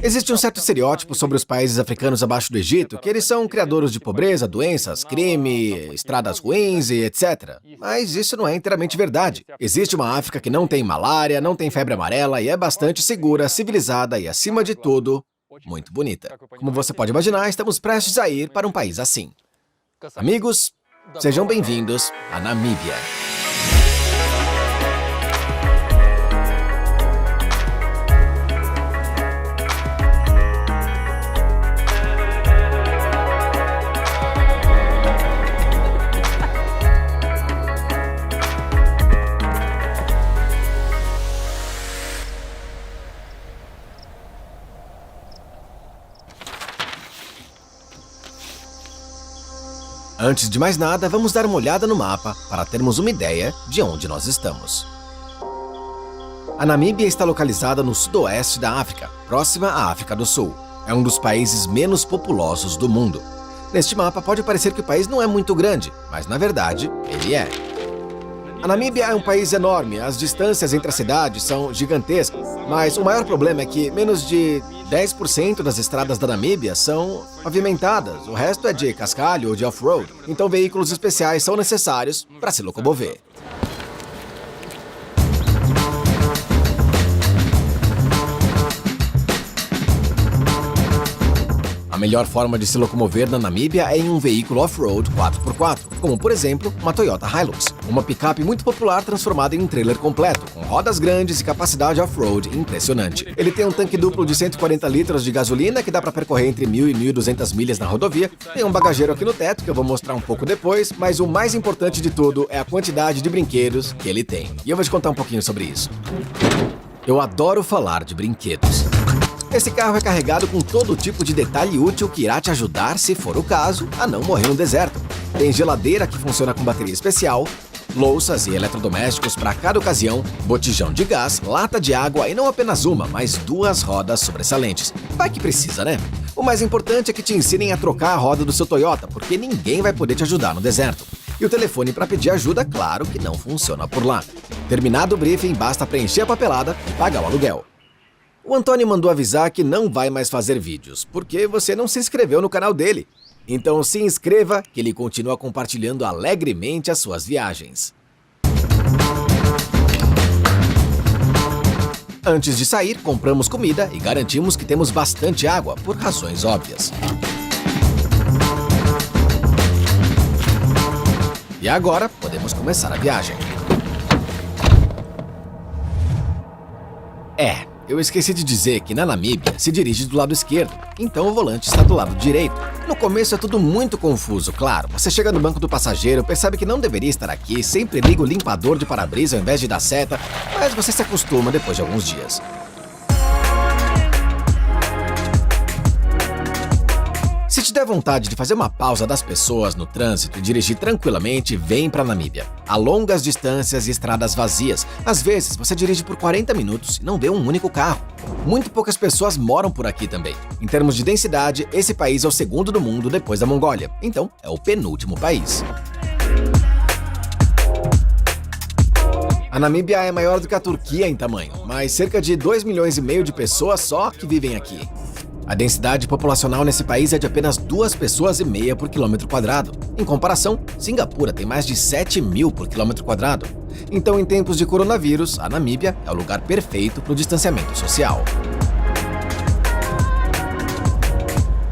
Existe um certo estereótipo sobre os países africanos abaixo do Egito, que eles são criadouros de pobreza, doenças, crime, estradas ruins e etc. Mas isso não é inteiramente verdade. Existe uma África que não tem malária, não tem febre amarela e é bastante segura, civilizada e, acima de tudo, muito bonita. Como você pode imaginar, estamos prestes a ir para um país assim. Amigos, sejam bem-vindos à Namíbia. Antes de mais nada, vamos dar uma olhada no mapa para termos uma ideia de onde nós estamos. A Namíbia está localizada no sudoeste da África, próxima à África do Sul. É um dos países menos populosos do mundo. Neste mapa pode parecer que o país não é muito grande, mas na verdade, ele é. A Namíbia é um país enorme, as distâncias entre as cidades são gigantescas, mas o maior problema é que menos de 10% das estradas da Namíbia são pavimentadas, o resto é de cascalho ou de off-road, então veículos especiais são necessários para se locomover. A melhor forma de se locomover na Namíbia é em um veículo off-road 4x4, como por exemplo uma Toyota Hilux, uma picape muito popular transformada em um trailer completo, com rodas grandes e capacidade off-road impressionante. Ele tem um tanque duplo de 140 litros de gasolina que dá para percorrer entre 1.000 e 1.200 milhas na rodovia, tem um bagageiro aqui no teto que eu vou mostrar um pouco depois, mas o mais importante de tudo é a quantidade de brinquedos que ele tem. E eu vou te contar um pouquinho sobre isso. Eu adoro falar de brinquedos. Esse carro é carregado com todo tipo de detalhe útil que irá te ajudar, se for o caso, a não morrer no deserto. Tem geladeira que funciona com bateria especial, louças e eletrodomésticos para cada ocasião, botijão de gás, lata de água e não apenas uma, mas 2 rodas sobressalentes. Vai que precisa, né? O mais importante é que te ensinem a trocar a roda do seu Toyota, porque ninguém vai poder te ajudar no deserto. E o telefone para pedir ajuda, claro que não funciona por lá. Terminado o briefing, basta preencher a papelada e pagar o aluguel. O Antônio mandou avisar que não vai mais fazer vídeos, porque você não se inscreveu no canal dele. Então se inscreva, que ele continua compartilhando alegremente as suas viagens. Antes de sair, compramos comida e garantimos que temos bastante água, por razões óbvias. E agora, podemos começar a viagem. Eu esqueci de dizer que na Namíbia se dirige do lado esquerdo, então o volante está do lado direito. No começo é tudo muito confuso, claro. Você chega no banco do passageiro, percebe que não deveria estar aqui, sempre liga o limpador de para-brisa ao invés de dar seta, mas você se acostuma depois de alguns dias. Se te der vontade de fazer uma pausa das pessoas no trânsito e dirigir tranquilamente, vem para a Namíbia. Há longas distâncias e estradas vazias. Às vezes, você dirige por 40 minutos e não vê um único carro. Muito poucas pessoas moram por aqui também. Em termos de densidade, esse país é o segundo do mundo depois da Mongólia. Então, é o penúltimo país. A Namíbia é maior do que a Turquia em tamanho, mas cerca de 2,5 milhões de pessoas só que vivem aqui. A densidade populacional nesse país é de apenas 2,5 pessoas por quilômetro quadrado. Em comparação, Singapura tem mais de 7.000 por quilômetro quadrado. Então, em tempos de coronavírus, a Namíbia é o lugar perfeito para o distanciamento social.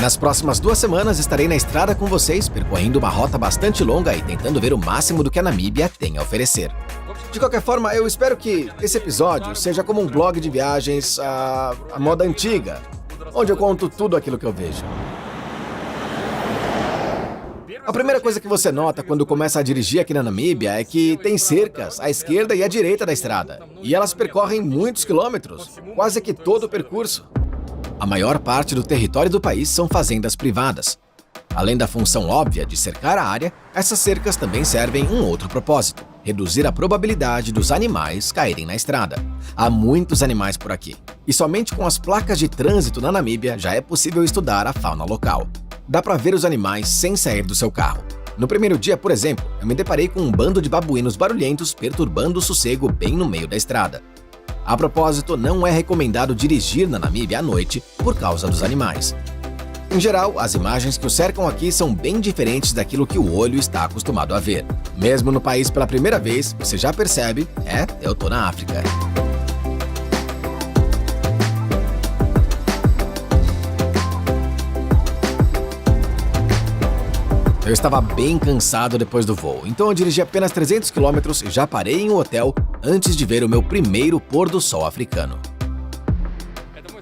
Nas próximas 2 semanas estarei na estrada com vocês, percorrendo uma rota bastante longa e tentando ver o máximo do que a Namíbia tem a oferecer. De qualquer forma, eu espero que esse episódio seja como um blog de viagens à moda antiga, onde eu conto tudo aquilo que eu vejo. A primeira coisa que você nota quando começa a dirigir aqui na Namíbia é que tem cercas à esquerda e à direita da estrada. E elas percorrem muitos quilômetros, quase que todo o percurso. A maior parte do território do país são fazendas privadas. Além da função óbvia de cercar a área, essas cercas também servem um outro propósito: reduzir a probabilidade dos animais caírem na estrada. Há muitos animais por aqui, e somente com as placas de trânsito na Namíbia já é possível estudar a fauna local. Dá para ver os animais sem sair do seu carro. No primeiro dia, por exemplo, eu me deparei com um bando de babuínos barulhentos perturbando o sossego bem no meio da estrada. A propósito, não é recomendado dirigir na Namíbia à noite por causa dos animais. Em geral, as imagens que o cercam aqui são bem diferentes daquilo que o olho está acostumado a ver. Mesmo no país pela primeira vez, você já percebe, eu tô na África. Eu estava bem cansado depois do voo, então eu dirigi apenas 300 km e já parei em um hotel antes de ver o meu primeiro pôr do sol africano.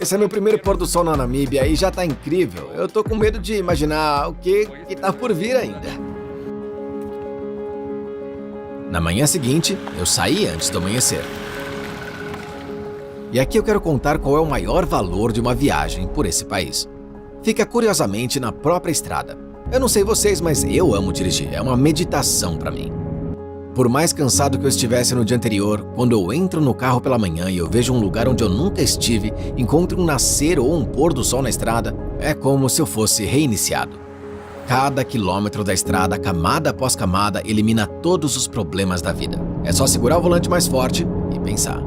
Esse é meu primeiro pôr do sol na Namíbia e já tá incrível. Eu tô com medo de imaginar o que tá por vir ainda. Na manhã seguinte, eu saí antes do amanhecer. E aqui eu quero contar qual é o maior valor de uma viagem por esse país. Fica curiosamente na própria estrada. Eu não sei vocês, mas eu amo dirigir. É uma meditação pra mim. Por mais cansado que eu estivesse no dia anterior, quando eu entro no carro pela manhã e eu vejo um lugar onde eu nunca estive, encontro um nascer ou um pôr do sol na estrada, é como se eu fosse reiniciado. Cada quilômetro da estrada, camada após camada, elimina todos os problemas da vida. É só segurar o volante mais forte e pensar.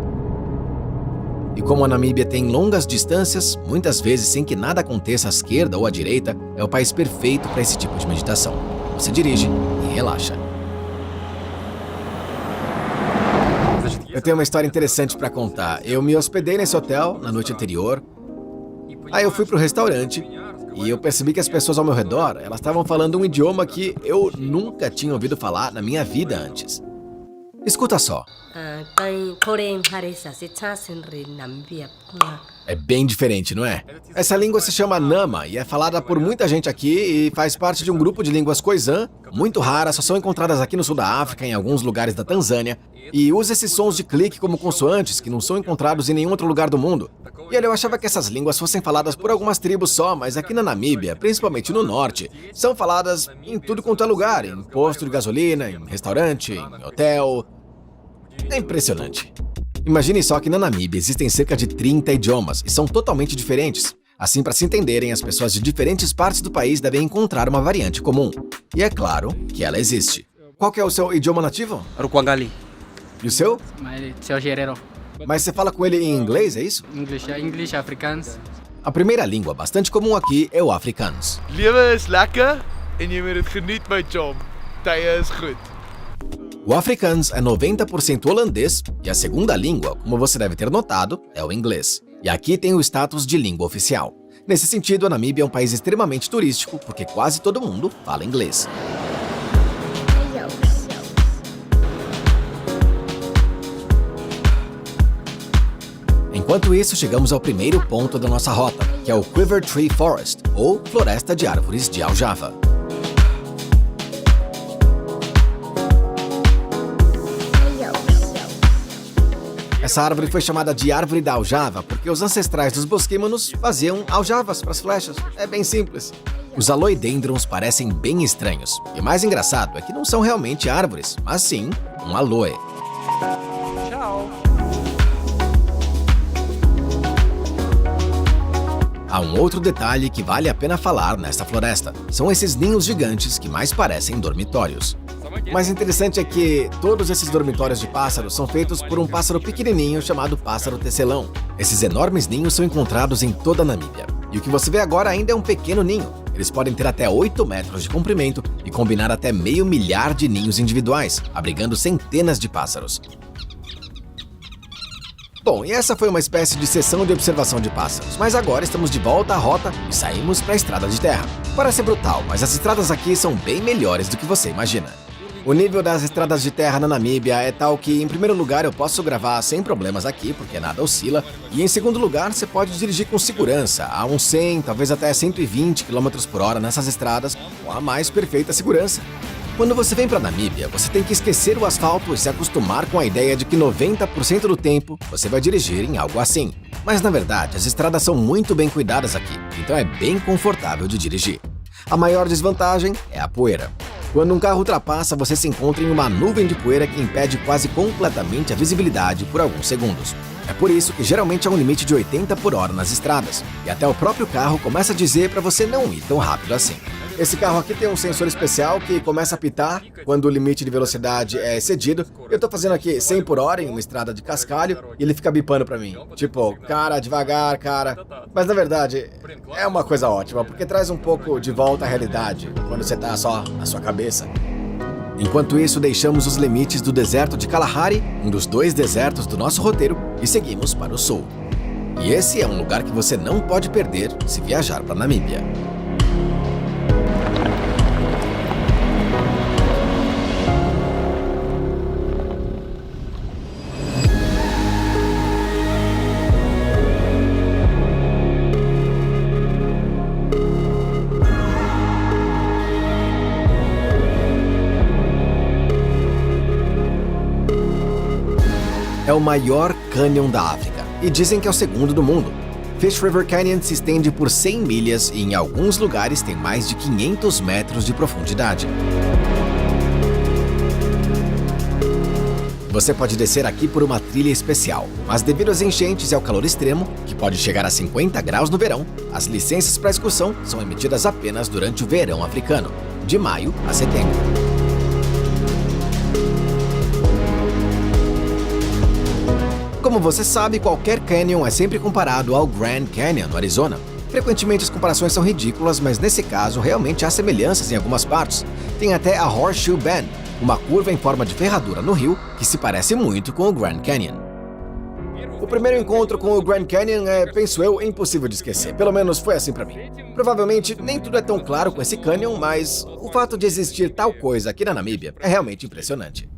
E como a Namíbia tem longas distâncias, muitas vezes sem que nada aconteça à esquerda ou à direita, é o país perfeito para esse tipo de meditação. Você dirige e relaxa. Eu tenho uma história interessante para contar. Eu me hospedei nesse hotel na noite anterior. Aí eu fui pro restaurante e eu percebi que as pessoas ao meu redor, elas estavam falando um idioma que eu nunca tinha ouvido falar na minha vida antes. Escuta só. É bem diferente, não é? Essa língua se chama Nama e é falada por muita gente aqui e faz parte de um grupo de línguas Khoisan, muito raras, só são encontradas aqui no sul da África, em alguns lugares da Tanzânia, e usa esses sons de clique como consoantes que não são encontrados em nenhum outro lugar do mundo. E eu achava que essas línguas fossem faladas por algumas tribos só, mas aqui na Namíbia, principalmente no norte, são faladas em tudo quanto é lugar, em posto de gasolina, em restaurante, em hotel. É impressionante. Imagine só que na Namíbia existem cerca de 30 idiomas e são totalmente diferentes. Assim, para se entenderem, as pessoas de diferentes partes do país devem encontrar uma variante comum. E é claro que ela existe. Qual que é o seu idioma nativo? Ruquangali. E o seu? Seu Gerero. Mas você fala com ele em inglês, é isso? English, Afrikaans. A primeira língua bastante comum aqui é o Afrikaans. Lewe is lekker en jy moet dit geniet, my chom. Tye is goed. O Afrikaans é 90% holandês e a segunda língua, como você deve ter notado, é o inglês. E aqui tem o status de língua oficial. Nesse sentido, a Namíbia é um país extremamente turístico porque quase todo mundo fala inglês. Enquanto isso, chegamos ao primeiro ponto da nossa rota, que é o Quiver Tree Forest, ou Floresta de Árvores de Aljava. Essa árvore foi chamada de Árvore da Aljava porque os ancestrais dos bosquímanos faziam aljavas para as flechas. É bem simples. Os aloidendrons parecem bem estranhos. E o mais engraçado é que não são realmente árvores, mas sim um aloe. Tchau. Há um outro detalhe que vale a pena falar nesta floresta. São esses ninhos gigantes que mais parecem dormitórios. O mais interessante é que todos esses dormitórios de pássaros são feitos por um pássaro pequenininho chamado pássaro tecelão. Esses enormes ninhos são encontrados em toda a Namíbia. E o que você vê agora ainda é um pequeno ninho. Eles podem ter até 8 metros de comprimento e combinar até 500 mil de ninhos individuais, abrigando centenas de pássaros. Bom, e essa foi uma espécie de sessão de observação de pássaros, mas agora estamos de volta à rota e saímos para a estrada de terra. Parece brutal, mas as estradas aqui são bem melhores do que você imagina. O nível das estradas de terra na Namíbia é tal que, em primeiro lugar, eu posso gravar sem problemas aqui, porque nada oscila, e em segundo lugar, você pode dirigir com segurança, a uns 100, talvez até 120 km por hora nessas estradas, com a mais perfeita segurança. Quando você vem para a Namíbia, você tem que esquecer o asfalto e se acostumar com a ideia de que 90% do tempo você vai dirigir em algo assim. Mas na verdade, as estradas são muito bem cuidadas aqui, então é bem confortável de dirigir. A maior desvantagem é a poeira. Quando um carro ultrapassa, você se encontra em uma nuvem de poeira que impede quase completamente a visibilidade por alguns segundos. É por isso que geralmente há um limite de 80 por hora nas estradas, e até o próprio carro começa a dizer para você não ir tão rápido assim. Esse carro aqui tem um sensor especial que começa a apitar quando o limite de velocidade é excedido. Eu tô fazendo aqui 100 por hora em uma estrada de cascalho e ele fica bipando pra mim. Tipo, cara, devagar, cara. Mas na verdade, é uma coisa ótima, porque traz um pouco de volta à realidade, quando você tá só na sua cabeça. Enquanto isso, deixamos os limites do deserto de Kalahari, um dos 2 desertos do nosso roteiro, e seguimos para o sul. E esse é um lugar que você não pode perder se viajar para Namíbia. É o maior cânion da África, e dizem que é o segundo do mundo. Fish River Canyon se estende por 100 milhas e em alguns lugares tem mais de 500 metros de profundidade. Você pode descer aqui por uma trilha especial, mas devido às enchentes e ao calor extremo, que pode chegar a 50 graus no verão, as licenças para excursão são emitidas apenas durante o verão africano, de maio a setembro. Como você sabe, qualquer canyon é sempre comparado ao Grand Canyon, no Arizona. Frequentemente as comparações são ridículas, mas nesse caso realmente há semelhanças em algumas partes. Tem até a Horseshoe Bend, uma curva em forma de ferradura no rio que se parece muito com o Grand Canyon. O primeiro encontro com o Grand Canyon é, penso eu, impossível de esquecer. Pelo menos foi assim pra mim. Provavelmente nem tudo é tão claro com esse canyon, mas o fato de existir tal coisa aqui na Namíbia é realmente impressionante.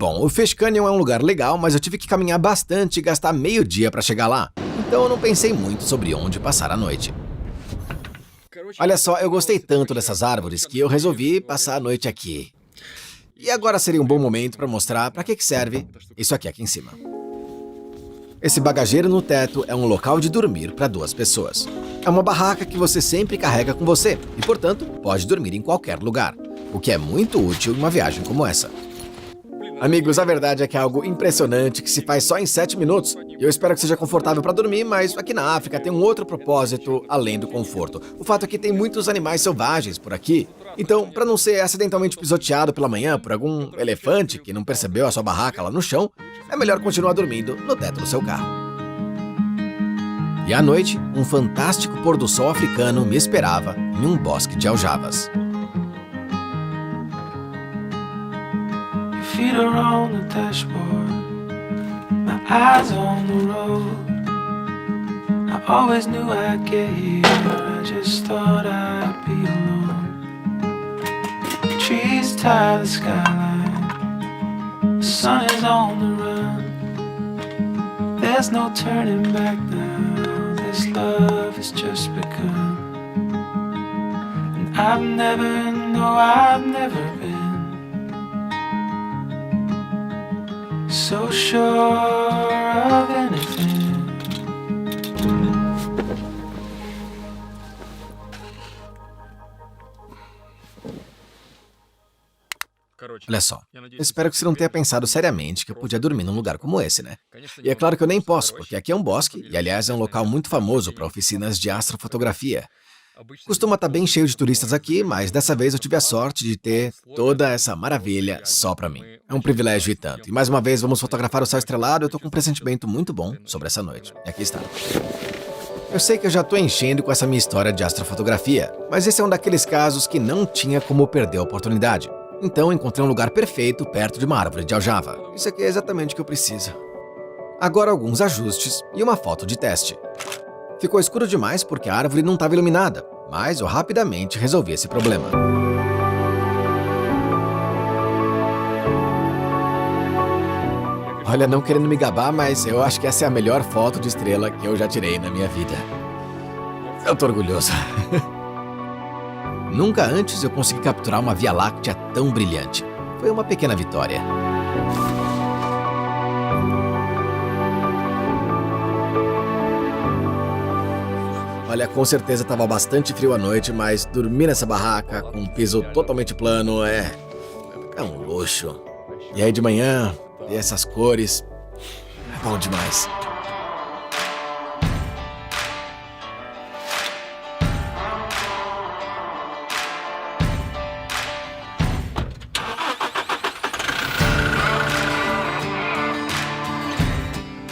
Bom, o Fish Canyon é um lugar legal, mas eu tive que caminhar bastante e gastar meio dia para chegar lá. Então eu não pensei muito sobre onde passar a noite. Olha só, eu gostei tanto dessas árvores que eu resolvi passar a noite aqui. E agora seria um bom momento para mostrar para que serve isso aqui em cima. Esse bagageiro no teto é um local de dormir para 2 pessoas. É uma barraca que você sempre carrega com você e, portanto, pode dormir em qualquer lugar, o que é muito útil em uma viagem como essa. Amigos, a verdade é que é algo impressionante que se faz só em 7 minutos. E eu espero que seja confortável para dormir, mas aqui na África tem um outro propósito além do conforto. O fato é que tem muitos animais selvagens por aqui. Então, para não ser acidentalmente pisoteado pela manhã por algum elefante que não percebeu a sua barraca lá no chão, é melhor continuar dormindo no teto do seu carro. E à noite, um fantástico pôr do sol africano me esperava em um bosque de aljavas. Feet are on the dashboard, my eyes on the road. I always knew I'd get here, I just thought I'd be alone. The trees tie the skyline, the sun is on the run. There's no turning back now, this love has just begun. And I've never been so sure of anything. Olha só, eu espero que você não tenha pensado seriamente que eu podia dormir num lugar como esse, né? E é claro que eu nem posso, porque aqui é um bosque, e aliás é um local muito famoso para oficinas de astrofotografia. Costuma estar bem cheio de turistas aqui, mas dessa vez eu tive a sorte de ter toda essa maravilha só pra mim. É um privilégio e tanto. E mais uma vez vamos fotografar o céu estrelado, eu tô com um pressentimento muito bom sobre essa noite. E aqui está. Eu sei que eu já tô enchendo com essa minha história de astrofotografia, mas esse é um daqueles casos que não tinha como perder a oportunidade. Então encontrei um lugar perfeito perto de uma árvore de aljava. Isso aqui é exatamente o que eu preciso. Agora alguns ajustes e uma foto de teste. Ficou escuro demais porque a árvore não estava iluminada, mas eu rapidamente resolvi esse problema. Olha, não querendo me gabar, mas eu acho que essa é a melhor foto de estrela que eu já tirei na minha vida. Eu tô orgulhoso. Nunca antes eu consegui capturar uma Via Láctea tão brilhante. Foi uma pequena vitória. Olha, com certeza estava bastante frio à noite, mas dormir nessa barraca com um piso totalmente plano é um luxo. E aí de manhã, ver essas cores, é bom demais.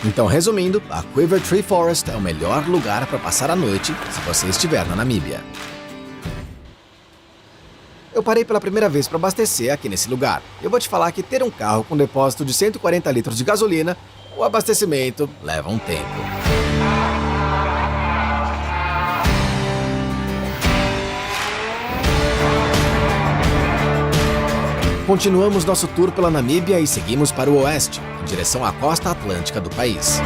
Então, resumindo, a Quiver Tree Forest é o melhor lugar para passar a noite se você estiver na Namíbia. Eu parei pela primeira vez para abastecer aqui nesse lugar. Eu vou te falar que ter um carro com depósito de 140 litros de gasolina, o abastecimento leva um tempo. Continuamos nosso tour pela Namíbia e seguimos para o oeste, em direção à costa atlântica do país.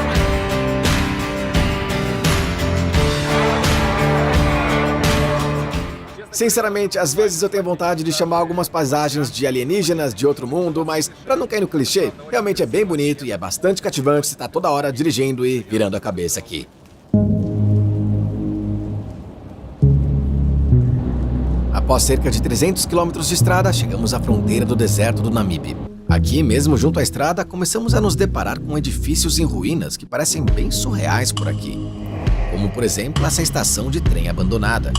Sinceramente, às vezes eu tenho vontade de chamar algumas paisagens de alienígenas de outro mundo, mas pra não cair no clichê, realmente é bem bonito e é bastante cativante você estar toda hora dirigindo e virando a cabeça aqui. Após cerca de 300 quilômetros de estrada, chegamos à fronteira do deserto do Namibe. Aqui, mesmo junto à estrada, começamos a nos deparar com edifícios em ruínas que parecem bem surreais por aqui. Como, por exemplo, essa estação de trem abandonada.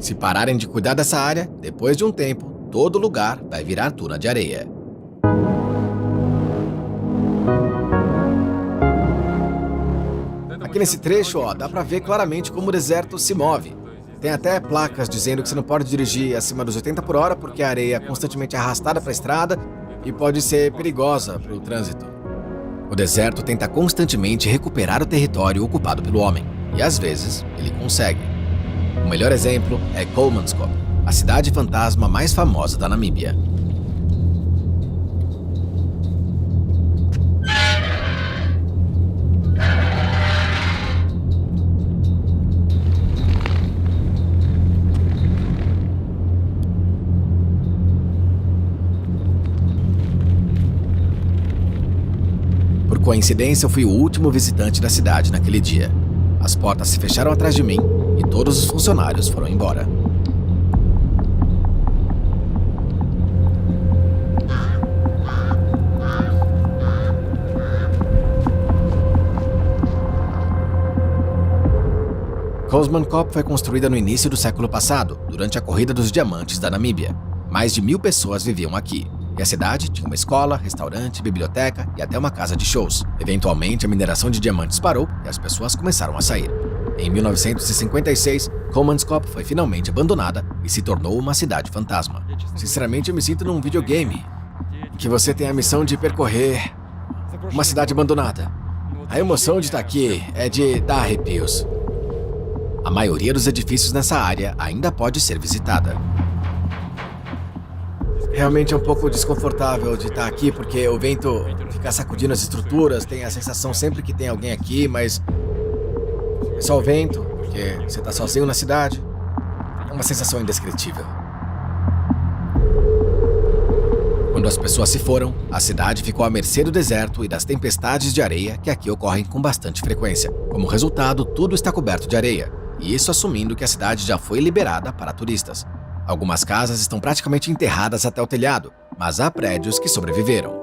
Se pararem de cuidar dessa área, depois de um tempo, todo lugar vai virar duna de areia. Aqui nesse trecho, dá pra ver claramente como o deserto se move. Tem até placas dizendo que você não pode dirigir acima dos 80 por hora porque a areia é constantemente arrastada para a estrada e pode ser perigosa para o trânsito. O deserto tenta constantemente recuperar o território ocupado pelo homem, e às vezes ele consegue. O melhor exemplo é Kolmanskop, a cidade fantasma mais famosa da Namíbia. Por coincidência, eu fui o último visitante da cidade naquele dia. As portas se fecharam atrás de mim e todos os funcionários foram embora. Kolmanskop foi construída no início do século passado, durante a Corrida dos Diamantes da Namíbia. Mais de 1000 pessoas viviam aqui. E a cidade tinha uma escola, restaurante, biblioteca e até uma casa de shows. Eventualmente, a mineração de diamantes parou e as pessoas começaram a sair. Em 1956, Kolmanskop foi finalmente abandonada e se tornou uma cidade fantasma. Sinceramente, eu me sinto num videogame, em que você tem a missão de percorrer uma cidade abandonada. A emoção de estar aqui é de dar arrepios. A maioria dos edifícios nessa área ainda pode ser visitada. Realmente é um pouco desconfortável de estar aqui, porque o vento fica sacudindo as estruturas, tem a sensação sempre que tem alguém aqui, mas é só o vento, porque você está sozinho na cidade. É uma sensação indescritível. Quando as pessoas se foram, a cidade ficou à mercê do deserto e das tempestades de areia que aqui ocorrem com bastante frequência. Como resultado, tudo está coberto de areia, e isso assumindo que a cidade já foi liberada para turistas. Algumas casas estão praticamente enterradas até o telhado, mas há prédios que sobreviveram.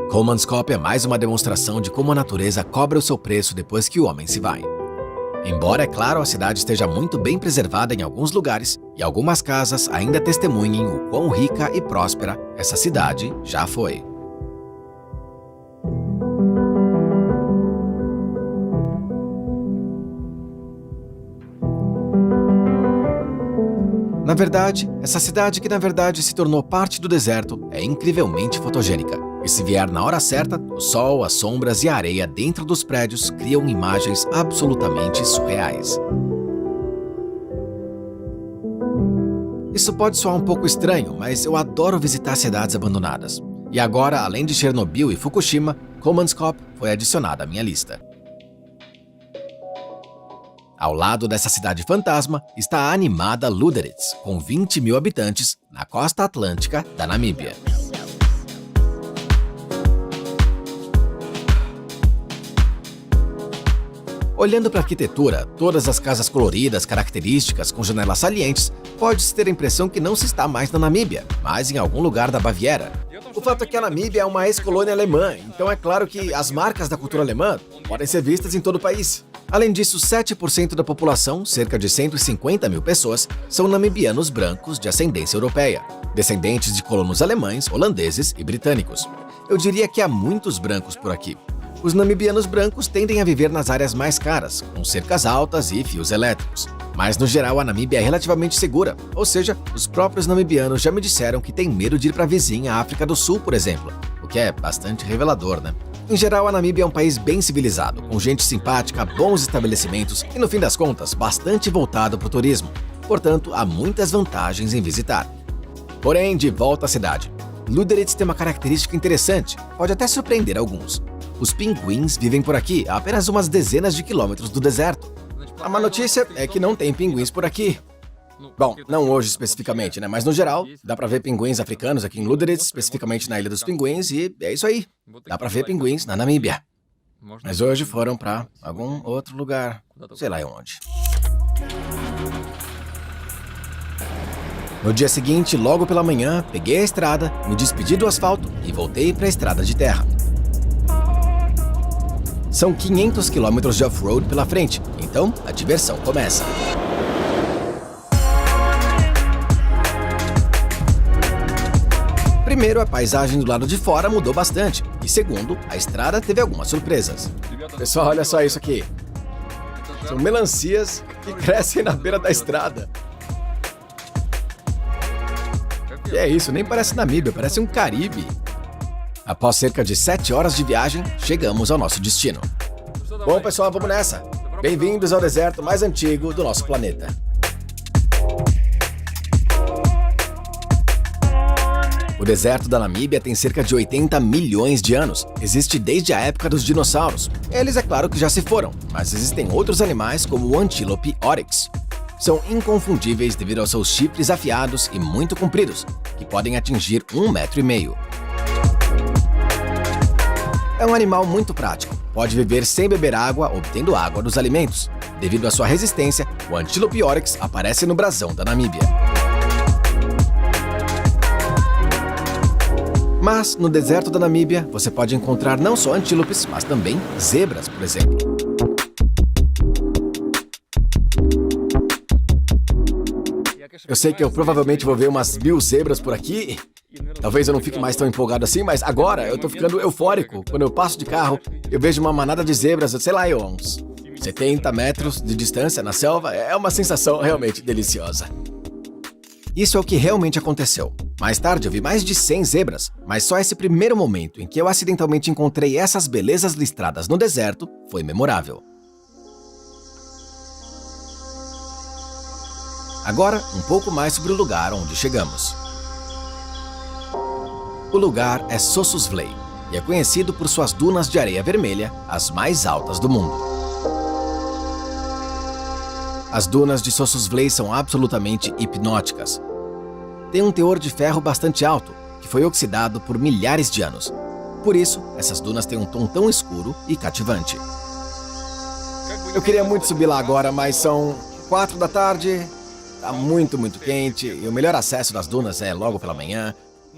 Kolmanskop é mais uma demonstração de como a natureza cobra o seu preço depois que o homem se vai. Embora, é claro, a cidade esteja muito bem preservada em alguns lugares e algumas casas ainda testemunhem o quão rica e próspera essa cidade já foi. Na verdade, essa cidade que na verdade se tornou parte do deserto é incrivelmente fotogênica. E se vier na hora certa, o sol, as sombras e a areia dentro dos prédios criam imagens absolutamente surreais. Isso pode soar um pouco estranho, mas eu adoro visitar cidades abandonadas. E agora, além de Chernobyl e Fukushima, Kolmanskop foi adicionada à minha lista. Ao lado dessa cidade fantasma está a animada Lüderitz, com 20 mil habitantes, na costa atlântica da Namíbia. Olhando para a arquitetura, todas as casas coloridas, características, com janelas salientes, pode-se ter a impressão que não se está mais na Namíbia, mas em algum lugar da Baviera. O fato é que a Namíbia é uma ex-colônia alemã, então é claro que as marcas da cultura alemã podem ser vistas em todo o país. Além disso, 7% da população, cerca de 150 mil pessoas, são namibianos brancos de ascendência europeia, descendentes de colonos alemães, holandeses e britânicos. Eu diria que há muitos brancos por aqui. Os namibianos brancos tendem a viver nas áreas mais caras, com cercas altas e fios elétricos. Mas, no geral, a Namíbia é relativamente segura, ou seja, os próprios namibianos já me disseram que têm medo de ir para a vizinha África do Sul, por exemplo, o que é bastante revelador, né? Em geral, a Namíbia é um país bem civilizado, com gente simpática, bons estabelecimentos e, no fim das contas, bastante voltado para o turismo. Portanto, há muitas vantagens em visitar. Porém, de volta à cidade. Lüderitz tem uma característica interessante, pode até surpreender alguns. Os pinguins vivem por aqui, a apenas umas dezenas de quilômetros do deserto. A má notícia é que não tem pinguins por aqui. Bom, não hoje especificamente, né? Mas no geral, dá pra ver pinguins africanos aqui em Lüderitz, especificamente na Ilha dos Pinguins, e é isso aí. Dá pra ver pinguins na Namíbia. Mas hoje foram pra algum outro lugar, sei lá onde. No dia seguinte, logo pela manhã, peguei a estrada, me despedi do asfalto e voltei pra estrada de terra. São 500 quilômetros de off-road pela frente, então a diversão começa. Primeiro, a paisagem do lado de fora mudou bastante, e segundo, a estrada teve algumas surpresas. Pessoal, olha só isso aqui. São melancias que crescem na beira da estrada. E é isso, nem parece Namíbia, parece um Caribe. Após cerca de 7 horas de viagem, chegamos ao nosso destino. Bom, pessoal, vamos nessa. Bem-vindos ao deserto mais antigo do nosso planeta. O deserto da Namíbia tem cerca de 80 milhões de anos. Existe desde a época dos dinossauros. Eles, é claro, que já se foram, mas existem outros animais como o Antílope oryx. São inconfundíveis devido aos seus chifres afiados e muito compridos, que podem atingir 1,5 metro. É um animal muito prático. Pode viver sem beber água, obtendo água dos alimentos. Devido à sua resistência, o Antílope oryx aparece no brasão da Namíbia. Mas, no deserto da Namíbia, você pode encontrar não só antílopes, mas também zebras, por exemplo. Eu sei que eu provavelmente vou ver umas 1000 zebras por aqui. Talvez eu não fique mais tão empolgado assim, mas agora eu tô ficando eufórico. Quando eu passo de carro, eu vejo uma manada de zebras, sei lá, a uns 70 metros de distância na selva. É uma sensação realmente deliciosa. Isso é o que realmente aconteceu. Mais tarde eu vi mais de 100 zebras, mas só esse primeiro momento em que eu acidentalmente encontrei essas belezas listradas no deserto foi memorável. Agora, um pouco mais sobre o lugar onde chegamos. O lugar é Sossusvlei e é conhecido por suas dunas de areia vermelha, as mais altas do mundo. As dunas de Sossusvlei são absolutamente hipnóticas. Tem um teor de ferro bastante alto, que foi oxidado por milhares de anos. Por isso, essas dunas têm um tom tão escuro e cativante. Eu queria muito subir lá agora, mas são 4 da tarde, tá muito quente, e o melhor acesso das dunas é logo pela manhã.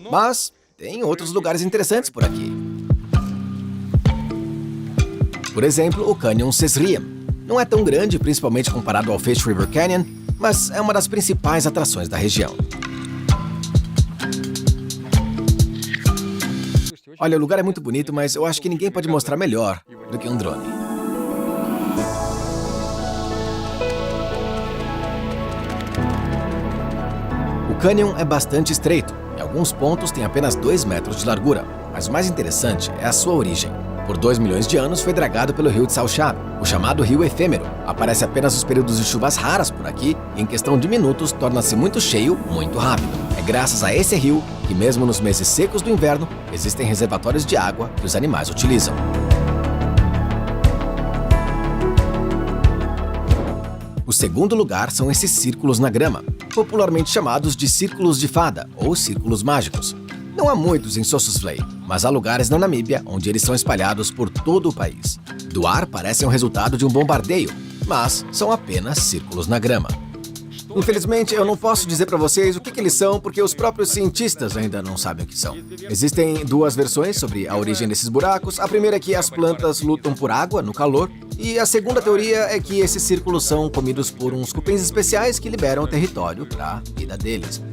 Mas tem outros lugares interessantes por aqui. Por exemplo, o Canyon Sesriem. Não é tão grande, principalmente comparado ao Fish River Canyon, mas é uma das principais atrações da região. Olha, o lugar é muito bonito, mas eu acho que ninguém pode mostrar melhor do que um drone. O canyon é bastante estreito. Em alguns pontos tem apenas 2 metros de largura, mas o mais interessante é a sua origem. Por 2 milhões de anos foi dragado pelo rio Tsaoshab, o chamado rio efêmero. Aparece apenas nos períodos de chuvas raras por aqui e em questão de minutos torna-se muito cheio, muito rápido. É graças a esse rio que mesmo nos meses secos do inverno existem reservatórios de água que os animais utilizam. O segundo lugar são esses círculos na grama, popularmente chamados de círculos de fada ou círculos mágicos. Não há muitos em Sossusvlei, mas há lugares na Namíbia onde eles são espalhados por todo o país. Do ar parecem o resultado de um bombardeio, mas são apenas círculos na grama. Infelizmente, eu não posso dizer para vocês o que eles são porque os próprios cientistas ainda não sabem o que são. Existem duas versões sobre a origem desses buracos. A primeira é que as plantas lutam por água no calor, e a segunda teoria é que esses círculos são comidos por uns cupins especiais que liberam o território para a vida deles.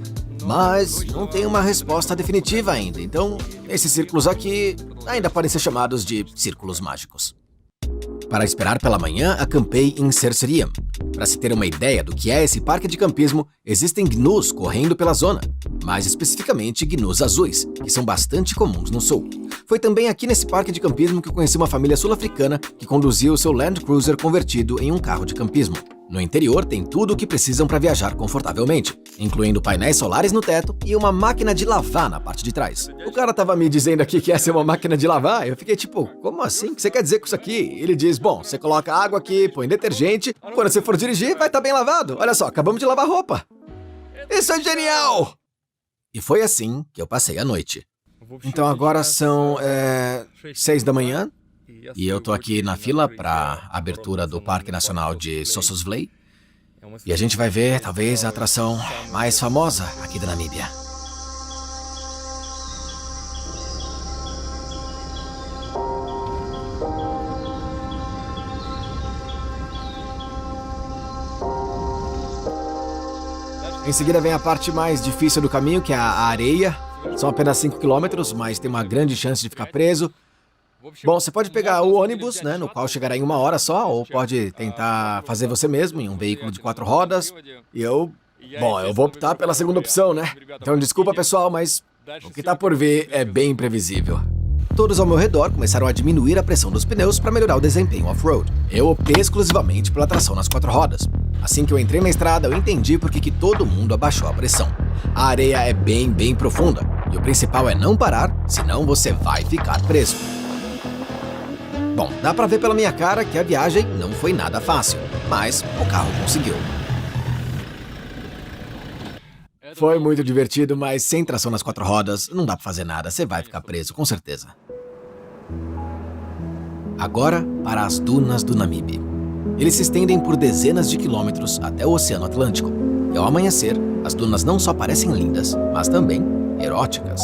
Mas não tem uma resposta definitiva ainda, então esses círculos aqui ainda podem ser chamados de círculos mágicos. Para esperar pela manhã, acampei em Cerseriam. Para se ter uma ideia do que é esse parque de campismo, existem gnus correndo pela zona, mais especificamente gnus azuis, que são bastante comuns no sul. Foi também aqui nesse parque de campismo que eu conheci uma família sul-africana que conduzia o seu Land Cruiser convertido em um carro de campismo. No interior tem tudo o que precisam para viajar confortavelmente, incluindo painéis solares no teto e uma máquina de lavar na parte de trás. O cara tava me dizendo aqui que essa é uma máquina de lavar, eu fiquei tipo, como assim? O que você quer dizer com isso aqui? Ele diz, bom, você coloca água aqui, põe detergente, quando você for dirigir vai estar bem lavado. Olha só, acabamos de lavar roupa. Isso é genial! E foi assim que eu passei a noite. Então agora são 6 da manhã. E eu tô aqui na fila para a abertura do Parque Nacional de Sossusvlei. E a gente vai ver, talvez, a atração mais famosa aqui da Namíbia. Em seguida vem a parte mais difícil do caminho, que é a areia. São apenas 5 quilômetros, mas tem uma grande chance de ficar preso. Bom, você pode pegar o ônibus, né, no qual chegará em 1 hora só, ou pode tentar fazer você mesmo em um veículo de 4 rodas. E eu vou optar pela segunda opção, né? Então desculpa, pessoal, mas o que tá por vir é bem imprevisível. Todos ao meu redor começaram a diminuir a pressão dos pneus para melhorar o desempenho off-road. Eu optei exclusivamente pela tração nas 4 rodas. Assim que eu entrei na estrada, eu entendi por que todo mundo abaixou a pressão. A areia é bem profunda, e o principal é não parar, senão você vai ficar preso. Bom, dá pra ver pela minha cara que a viagem não foi nada fácil, mas o carro conseguiu. Foi muito divertido, mas sem tração nas 4 rodas, não dá pra fazer nada, você vai ficar preso, com certeza. Agora, para as dunas do Namibe. Eles se estendem por dezenas de quilômetros até o Oceano Atlântico. E ao amanhecer, as dunas não só parecem lindas, mas também eróticas.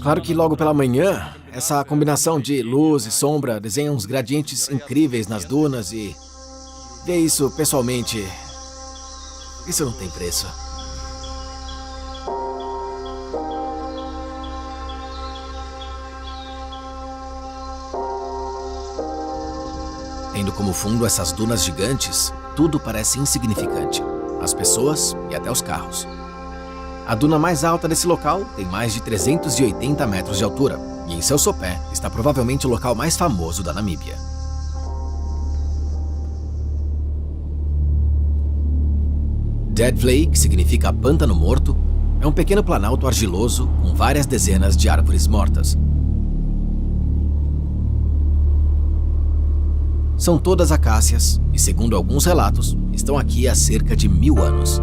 Claro que logo pela manhã, essa combinação de luz e sombra desenha uns gradientes incríveis nas dunas e ver isso pessoalmente, isso não tem preço. Tendo como fundo essas dunas gigantes, tudo parece insignificante. As pessoas e até os carros. A duna mais alta desse local tem mais de 380 metros de altura, e em seu sopé está provavelmente o local mais famoso da Namíbia. Deadvlei, que significa pântano morto, é um pequeno planalto argiloso com várias dezenas de árvores mortas. São todas acácias e, segundo alguns relatos, estão aqui há cerca de 1000 anos.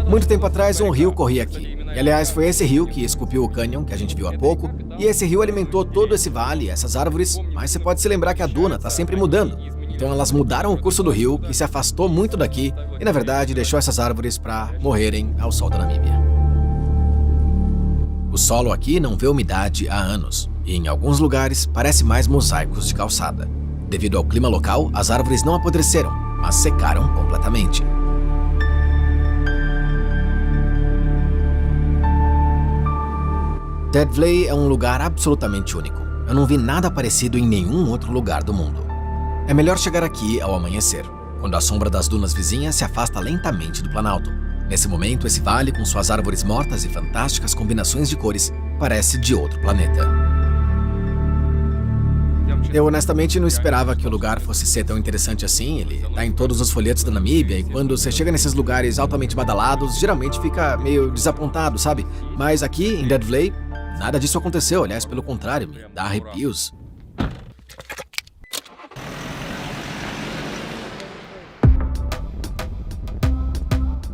Muito tempo atrás, um rio corria aqui. E, aliás, foi esse rio que esculpiu o cânion que a gente viu há pouco. E esse rio alimentou todo esse vale, essas árvores. Mas você pode se lembrar que a duna está sempre mudando. Então elas mudaram o curso do rio, que se afastou muito daqui. E, na verdade, deixou essas árvores para morrerem ao sol da Namíbia. O solo aqui não vê umidade há anos. E, em alguns lugares, parece mais mosaicos de calçada. Devido ao clima local, as árvores não apodreceram, mas secaram completamente. Dead Valley é um lugar absolutamente único. Eu não vi nada parecido em nenhum outro lugar do mundo. É melhor chegar aqui ao amanhecer, quando a sombra das dunas vizinhas se afasta lentamente do planalto. Nesse momento, esse vale, com suas árvores mortas e fantásticas combinações de cores, parece de outro planeta. Eu honestamente não esperava que o lugar fosse ser tão interessante assim. Ele tá em todos os folhetos da Namíbia, e quando você chega nesses lugares altamente badalados, geralmente fica meio desapontado, sabe? Mas aqui, em Dead Valley, nada disso aconteceu. Aliás, pelo contrário, me dá arrepios.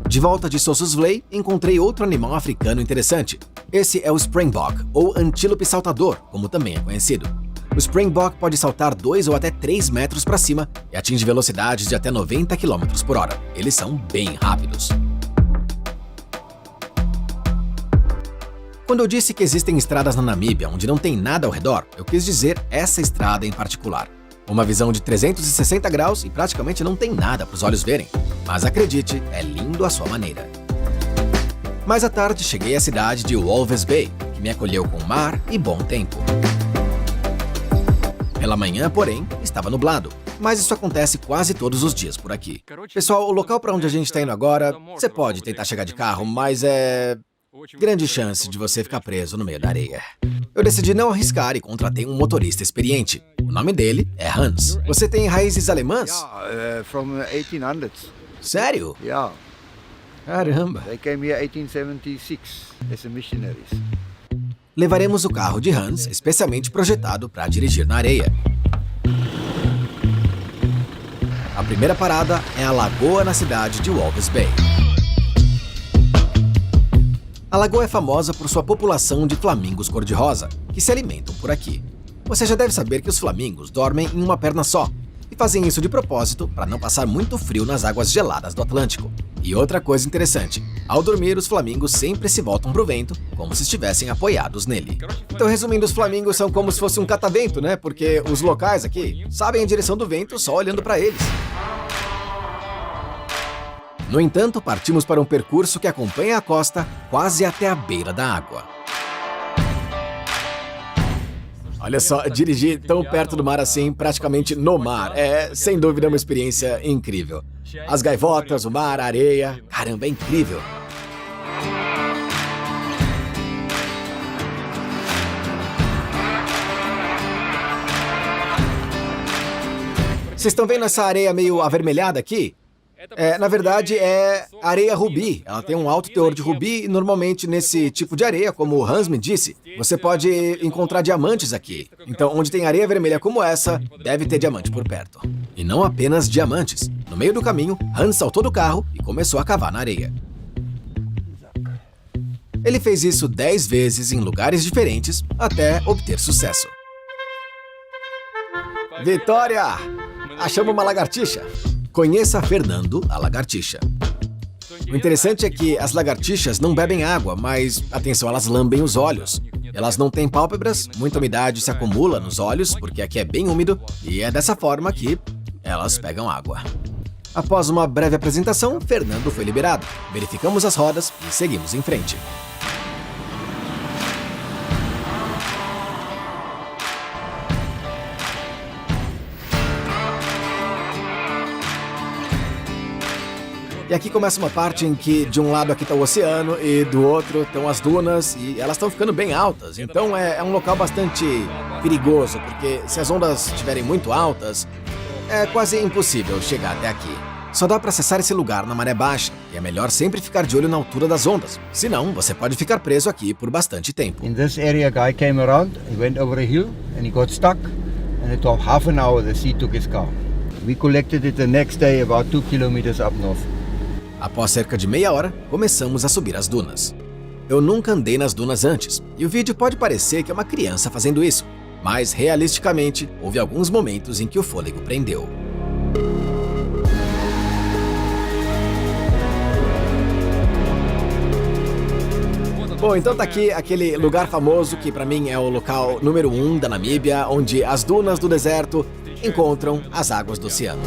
De volta de Sossusvlei, encontrei outro animal africano interessante. Esse é o Springbok, ou antílope saltador, como também é conhecido. O Springbok pode saltar 2 ou até 3 metros para cima e atinge velocidades de até 90 km por hora. Eles são bem rápidos. Quando eu disse que existem estradas na Namíbia onde não tem nada ao redor, eu quis dizer essa estrada em particular. Uma visão de 360 graus e praticamente não tem nada para os olhos verem. Mas acredite, é lindo à sua maneira. Mais à tarde, cheguei à cidade de Walvis Bay, que me acolheu com mar e bom tempo. Pela manhã, porém, estava nublado, mas isso acontece quase todos os dias por aqui. Pessoal, o local para onde a gente está indo agora, você pode tentar chegar de carro, mas é grande chance de você ficar preso no meio da areia. Eu decidi não arriscar e contratei um motorista experiente. O nome dele é Hans. Você tem raízes alemãs? From 1800s. Sério? Yeah, Caramba. they came here 1876 as missionaries. Levaremos o carro de Hans, especialmente projetado para dirigir na areia. A primeira parada é a lagoa na cidade de Walvis Bay. A lagoa é famosa por sua população de flamingos cor-de-rosa, que se alimentam por aqui. Você já deve saber que os flamingos dormem em uma perna só, e fazem isso de propósito para não passar muito frio nas águas geladas do Atlântico. E outra coisa interessante, ao dormir os flamingos sempre se voltam pro vento, como se estivessem apoiados nele. Então, resumindo, os flamingos são como se fosse um catavento, né? Porque os locais aqui sabem a direção do vento só olhando para eles. No entanto, partimos para um percurso que acompanha a costa quase até a beira da água. Olha só, dirigir tão perto do mar assim, praticamente no mar, é sem dúvida uma experiência incrível. As gaivotas, o mar, a areia, caramba, é incrível. Vocês estão vendo essa areia meio avermelhada aqui? Na verdade, é areia rubi. Ela tem um alto teor de rubi e normalmente nesse tipo de areia, como o Hans me disse, você pode encontrar diamantes aqui. Então, onde tem areia vermelha como essa, deve ter diamante por perto. E não apenas diamantes. No meio do caminho, Hans saltou do carro e começou a cavar na areia. Ele fez isso 10 vezes em lugares diferentes até obter sucesso. Vitória! Achamos uma lagartixa! Conheça Fernando, a lagartixa. O interessante é que as lagartixas não bebem água, mas, atenção, elas lambem os olhos. Elas não têm pálpebras, muita umidade se acumula nos olhos, porque aqui é bem úmido, e é dessa forma que elas pegam água. Após uma breve apresentação, Fernando foi liberado. Verificamos as rodas e seguimos em frente. E aqui começa uma parte em que de um lado aqui está o oceano e do outro estão as dunas e elas estão ficando bem altas. Então é um local bastante perigoso, porque se as ondas estiverem muito altas, é quase impossível chegar até aqui. Só dá para acessar esse lugar na maré baixa e é melhor sempre ficar de olho na altura das ondas. Senão, você pode ficar preso aqui por bastante tempo. In this area, a guy came around, he went over a hill and he got stuck, and it took half an hour the sea took his car. We collected it the next day about 2 kilometers up north. Após cerca de meia hora, começamos a subir as dunas. Eu nunca andei nas dunas antes, e o vídeo pode parecer que é uma criança fazendo isso, mas realisticamente, houve alguns momentos em que o fôlego prendeu. Bom, então tá aqui aquele lugar famoso que pra mim é o local número 1 da Namíbia, onde as dunas do deserto encontram as águas do oceano.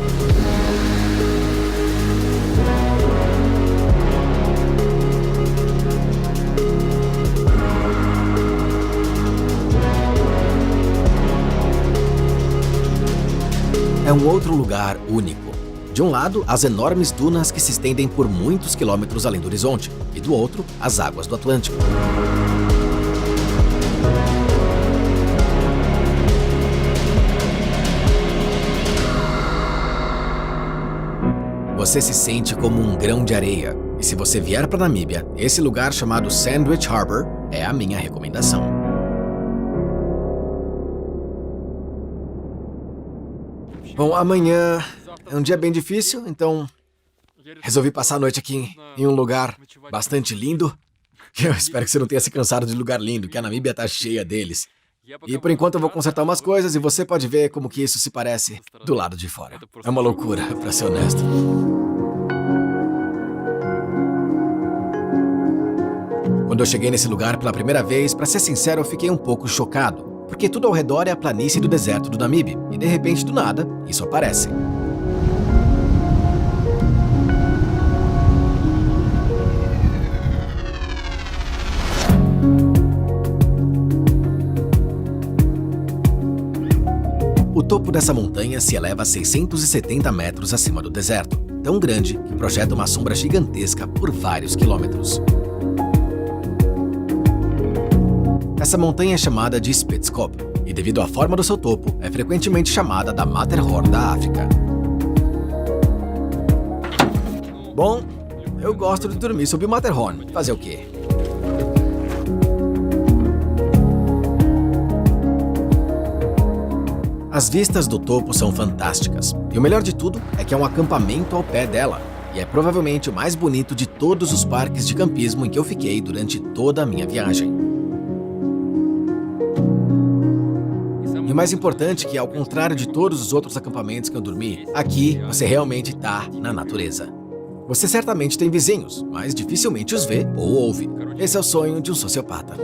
um outro lugar único. De um lado, as enormes dunas que se estendem por muitos quilômetros além do horizonte, e do outro, as águas do Atlântico. Você se sente como um grão de areia. E se você vier para Namíbia, esse lugar chamado Sandwich Harbour é a minha recomendação. Bom, amanhã é um dia bem difícil, então resolvi passar a noite aqui em um lugar bastante lindo. Eu espero que você não tenha se cansado de lugar lindo, que a Namíbia tá cheia deles. E por enquanto eu vou consertar umas coisas e você pode ver como que isso se parece do lado de fora. É uma loucura, pra ser honesto. Quando eu cheguei nesse lugar pela primeira vez, pra ser sincero, eu fiquei um pouco chocado. Porque tudo ao redor é a planície do deserto do Namibe. E de repente, do nada, isso aparece. O topo dessa montanha se eleva a 670 metros acima do deserto, tão grande que projeta uma sombra gigantesca por vários quilômetros. Essa montanha é chamada de Spitzkop, e devido à forma do seu topo, é frequentemente chamada da Matterhorn da África. Bom, eu gosto de dormir sob o Matterhorn. Fazer o quê? As vistas do topo são fantásticas, e o melhor de tudo é que é um acampamento ao pé dela, e é provavelmente o mais bonito de todos os parques de campismo em que eu fiquei durante toda a minha viagem. E o mais importante é que, ao contrário de todos os outros acampamentos que eu dormi, aqui você realmente está na natureza. Você certamente tem vizinhos, mas dificilmente os vê ou ouve. Esse é o sonho de um sociopata.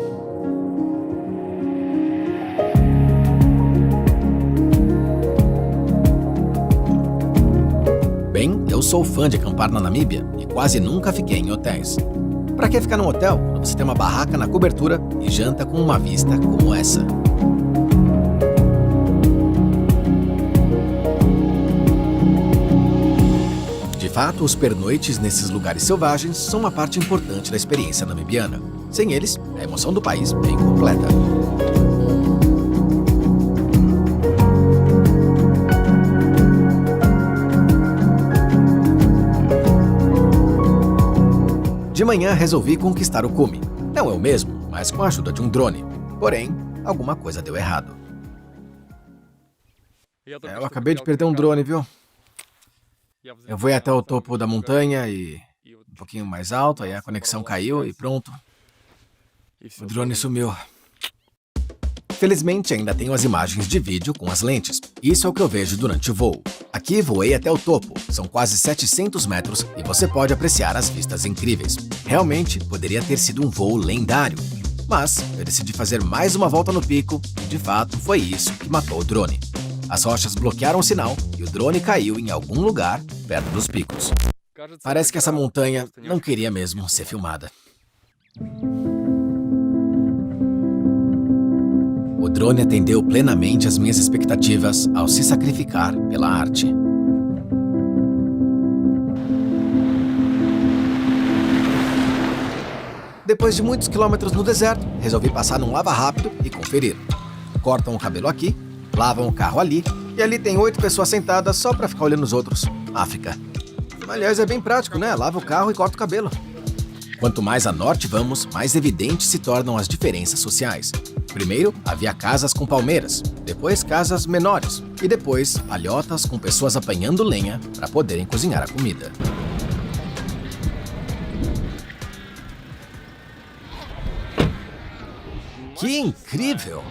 Bem, eu sou fã de acampar na Namíbia e quase nunca fiquei em hotéis. Pra que ficar num hotel quando você tem uma barraca na cobertura e janta com uma vista como essa? De fato, os pernoites nesses lugares selvagens são uma parte importante da experiência namibiana. Sem eles, a emoção do país é incompleta. De manhã, resolvi conquistar o cume. Não eu mesmo, mas com a ajuda de um drone. Porém, alguma coisa deu errado. Eu acabei de perder um drone, viu? Eu fui até o topo da montanha e um pouquinho mais alto, aí a conexão caiu e pronto. O drone sumiu. Felizmente, ainda tenho as imagens de vídeo com as lentes. Isso é o que eu vejo durante o voo. Aqui voei até o topo, são quase 700 metros e você pode apreciar as vistas incríveis. Realmente, poderia ter sido um voo lendário. Mas eu decidi fazer mais uma volta no pico e, de fato, foi isso que matou o drone. As rochas bloquearam o sinal e o drone caiu em algum lugar perto dos picos. Parece que essa montanha não queria mesmo ser filmada. O drone atendeu plenamente às minhas expectativas ao se sacrificar pela arte. Depois de muitos quilômetros no deserto, resolvi passar num lava rápido e conferir. Cortam o cabelo aqui, lavam o carro ali, e ali tem 8 pessoas sentadas só pra ficar olhando os outros. África. Aliás, é bem prático, né? Lava o carro e corta o cabelo. Quanto mais a norte vamos, mais evidentes se tornam as diferenças sociais. Primeiro, havia casas com palmeiras, depois casas menores, e depois palhotas com pessoas apanhando lenha para poderem cozinhar a comida. Que incrível!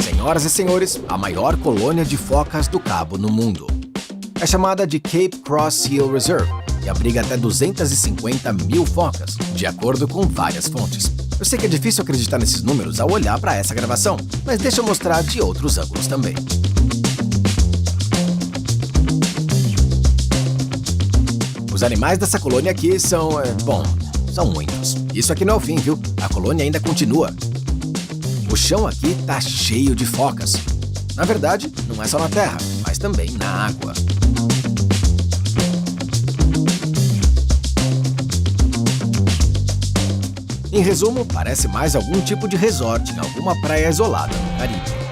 Senhoras e senhores, a maior colônia de focas do Cabo no mundo. É chamada de Cape Cross Seal Reserve e abriga até 250 mil focas, de acordo com várias fontes. Eu sei que é difícil acreditar nesses números ao olhar para essa gravação, mas deixa eu mostrar de outros ângulos também. Os animais dessa colônia aqui são, são muitos. Isso aqui não é o fim, viu? A colônia ainda continua. O chão aqui tá cheio de focas. Na verdade, não é só na terra, mas também na água. Em resumo, parece mais algum tipo de resort em alguma praia isolada no Caribe.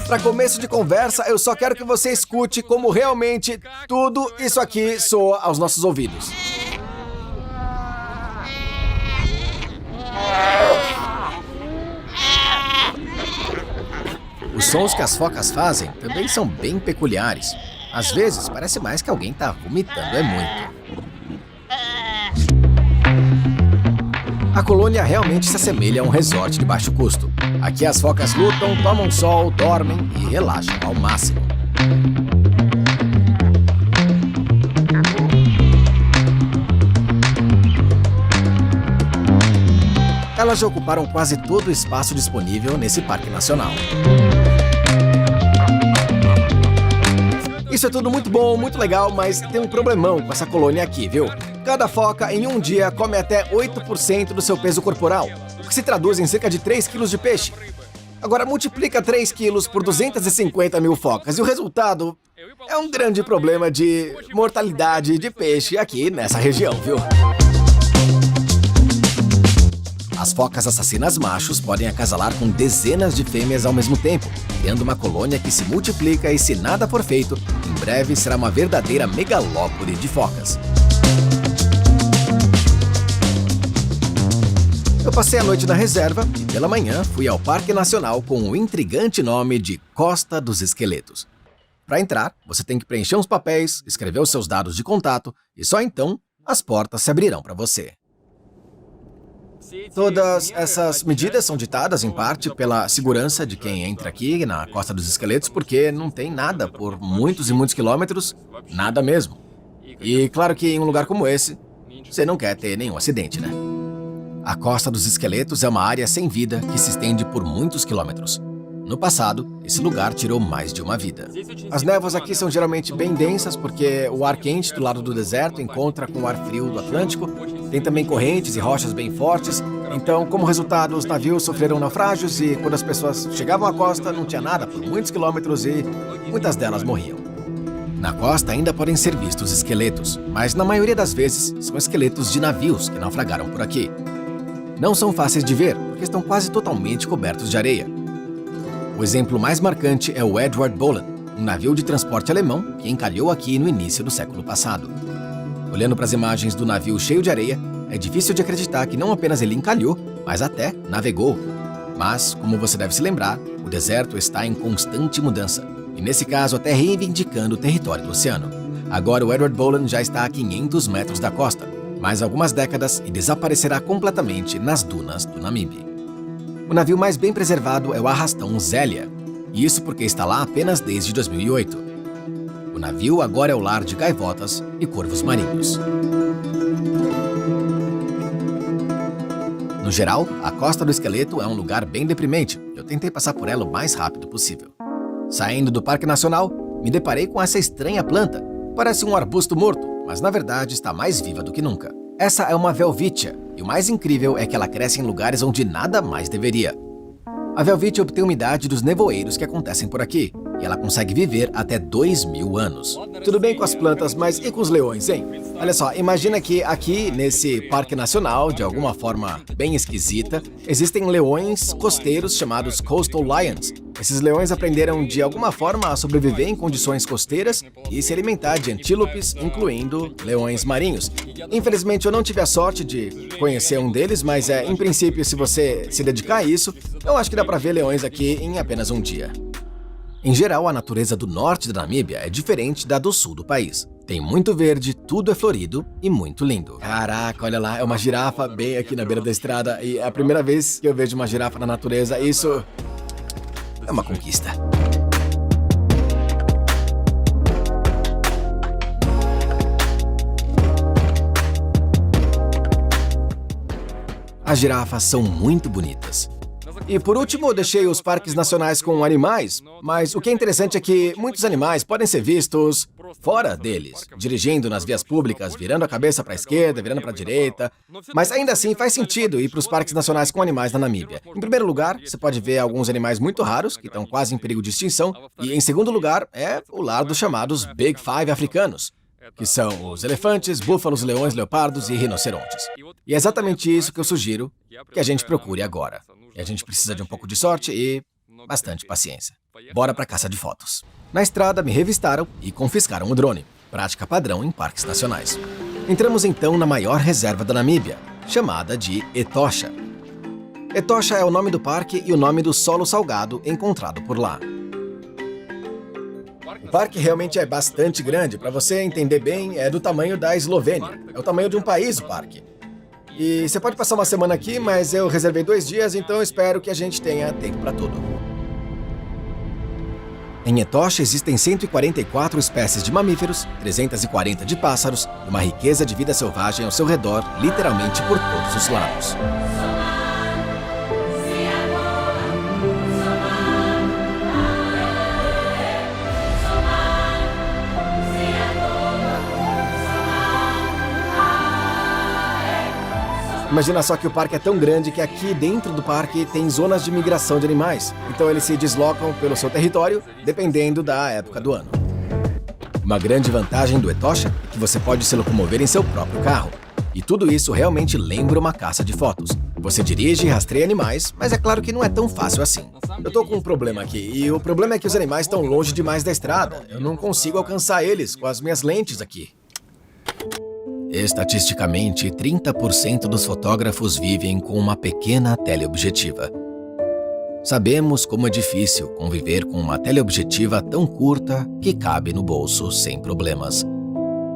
Para começo de conversa, eu só quero que você escute como realmente tudo isso aqui soa aos nossos ouvidos. Os sons que as focas fazem também são bem peculiares. Às vezes, parece mais que alguém tá vomitando, é muito. A colônia realmente se assemelha a um resort de baixo custo. Aqui as focas lutam, tomam sol, dormem e relaxam ao máximo. Elas já ocuparam quase todo o espaço disponível nesse parque nacional. Isso é tudo muito bom, muito legal, mas tem um problemão com essa colônia aqui, viu? Cada foca em um dia come até 8% do seu peso corporal, o que se traduz em cerca de 3 quilos de peixe. Agora multiplica 3 quilos por 250 mil focas e o resultado é um grande problema de mortalidade de peixe aqui nessa região, viu? As focas assassinas machos podem acasalar com dezenas de fêmeas ao mesmo tempo, criando uma colônia que se multiplica e, se nada for feito, em breve será uma verdadeira megalópole de focas. Eu passei a noite na reserva e, pela manhã, fui ao Parque Nacional com o intrigante nome de Costa dos Esqueletos. Para entrar, você tem que preencher uns papéis, escrever os seus dados de contato e só então as portas se abrirão para você. Todas essas medidas são ditadas, em parte, pela segurança de quem entra aqui na Costa dos Esqueletos, porque não tem nada por muitos e muitos quilômetros, nada mesmo. E claro que em um lugar como esse, você não quer ter nenhum acidente, né? A Costa dos Esqueletos é uma área sem vida que se estende por muitos quilômetros. No passado, esse lugar tirou mais de uma vida. As névoas aqui são geralmente bem densas porque o ar quente do lado do deserto encontra com o ar frio do Atlântico. Tem também correntes e rochas bem fortes. Então, como resultado, os navios sofreram naufrágios e quando as pessoas chegavam à costa, não tinha nada por muitos quilômetros e muitas delas morriam. Na costa ainda podem ser vistos esqueletos, mas na maioria das vezes são esqueletos de navios que naufragaram por aqui. Não são fáceis de ver porque estão quase totalmente cobertos de areia. O exemplo mais marcante é o Edward Bolen, um navio de transporte alemão que encalhou aqui no início do século passado. Olhando para as imagens do navio cheio de areia, é difícil de acreditar que não apenas ele encalhou, mas até navegou. Mas, como você deve se lembrar, o deserto está em constante mudança, e nesse caso até reivindicando o território do oceano. Agora o Edward Bolen já está a 500 metros da costa, mais algumas décadas e desaparecerá completamente nas dunas do Namibe. O navio mais bem preservado é o arrastão Zélia, e isso porque está lá apenas desde 2008. O navio agora é o lar de gaivotas e corvos marinhos. No geral, a Costa do Esqueleto é um lugar bem deprimente. Eu tentei passar por ela o mais rápido possível. Saindo do Parque Nacional, me deparei com essa estranha planta. Parece um arbusto morto, mas na verdade está mais viva do que nunca. Essa é uma Welwitschia, e o mais incrível é que ela cresce em lugares onde nada mais deveria. A Welwitschia obtém umidade dos nevoeiros que acontecem por aqui, e ela consegue viver até 2.000 anos. Tudo bem com as plantas, mas e com os leões, hein? Olha só, imagina que aqui nesse Parque Nacional, de alguma forma bem esquisita, existem leões costeiros chamados Coastal Lions. Esses leões aprenderam de alguma forma a sobreviver em condições costeiras e se alimentar de antílopes, incluindo leões marinhos. Infelizmente eu não tive a sorte de conhecer um deles, mas em princípio, se você se dedicar a isso, eu acho que dá pra ver leões aqui em apenas um dia. Em geral, a natureza do norte da Namíbia é diferente da do sul do país. Tem muito verde, tudo é florido e muito lindo. Caraca, olha lá, é uma girafa bem aqui na beira da estrada e é a primeira vez que eu vejo uma girafa na natureza, isso é uma conquista. As girafas são muito bonitas. E por último, eu deixei os parques nacionais com animais, mas o que é interessante é que muitos animais podem ser vistos fora deles, dirigindo nas vias públicas, virando a cabeça para a esquerda, virando para a direita. Mas ainda assim faz sentido ir para os parques nacionais com animais na Namíbia. Em primeiro lugar, você pode ver alguns animais muito raros, que estão quase em perigo de extinção. E em segundo lugar, é o lar dos chamados Big Five africanos, que são os elefantes, búfalos, leões, leopardos e rinocerontes. E é exatamente isso que eu sugiro que a gente procure agora. E a gente precisa de um pouco de sorte e bastante paciência. Bora pra caça de fotos. Na estrada, me revistaram e confiscaram o drone, prática padrão em parques nacionais. Entramos então na maior reserva da Namíbia, chamada de Etosha. Etosha é o nome do parque e o nome do solo salgado encontrado por lá. O parque realmente é bastante grande. Para você entender bem, é do tamanho da Eslovênia. É o tamanho de um país o parque. E você pode passar uma semana aqui, mas eu reservei 2 dias, então eu espero que a gente tenha tempo para tudo. Em Etosha existem 144 espécies de mamíferos, 340 de pássaros e uma riqueza de vida selvagem ao seu redor, literalmente por todos os lados. Imagina só que o parque é tão grande que aqui dentro do parque tem zonas de migração de animais. Então eles se deslocam pelo seu território, dependendo da época do ano. Uma grande vantagem do Etosha é que você pode se locomover em seu próprio carro. E tudo isso realmente lembra uma caça de fotos. Você dirige e rastreia animais, mas é claro que não é tão fácil assim. Eu tô com um problema aqui, e o problema é que os animais estão longe demais da estrada. Eu não consigo alcançar eles com as minhas lentes aqui. Estatisticamente, 30% dos fotógrafos vivem com uma pequena teleobjetiva. Sabemos como é difícil conviver com uma teleobjetiva tão curta que cabe no bolso sem problemas.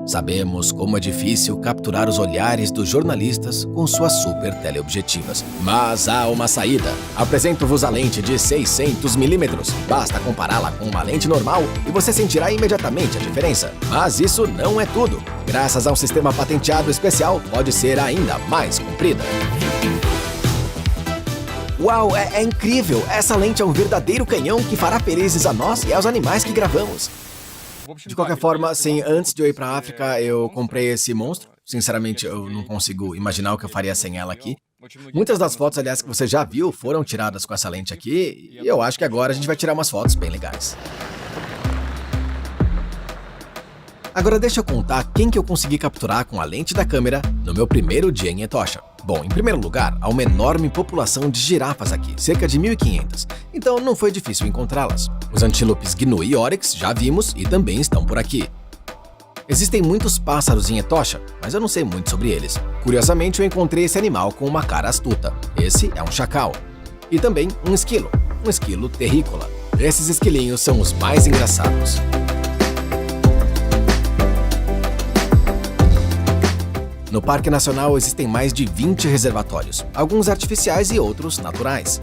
Sabemos como é difícil capturar os olhares dos jornalistas com suas super teleobjetivas. Mas há uma saída. Apresento-vos a lente de 600mm. Basta compará-la com uma lente normal e você sentirá imediatamente a diferença. Mas isso não é tudo. Graças a um sistema patenteado especial, pode ser ainda mais comprida. Uau, é incrível! Essa lente é um verdadeiro canhão que fará felizes a nós e aos animais que gravamos. De qualquer forma, assim, antes de eu ir pra África, eu comprei esse monstro. Sinceramente, eu não consigo imaginar o que eu faria sem ela aqui. Muitas das fotos, aliás, que você já viu, foram tiradas com essa lente aqui, e eu acho que agora a gente vai tirar umas fotos bem legais. Agora deixa eu contar quem que eu consegui capturar com a lente da câmera no meu primeiro dia em Etosha. Bom, em primeiro lugar, há uma enorme população de girafas aqui, cerca de 1.500, então não foi difícil encontrá-las. Os antílopes gnu e oryx já vimos e também estão por aqui. Existem muitos pássaros em Etosha, mas eu não sei muito sobre eles. Curiosamente, eu encontrei esse animal com uma cara astuta. Esse é um chacal. E também um esquilo terrícola. Esses esquilinhos são os mais engraçados. No Parque Nacional existem mais de 20 reservatórios, alguns artificiais e outros naturais.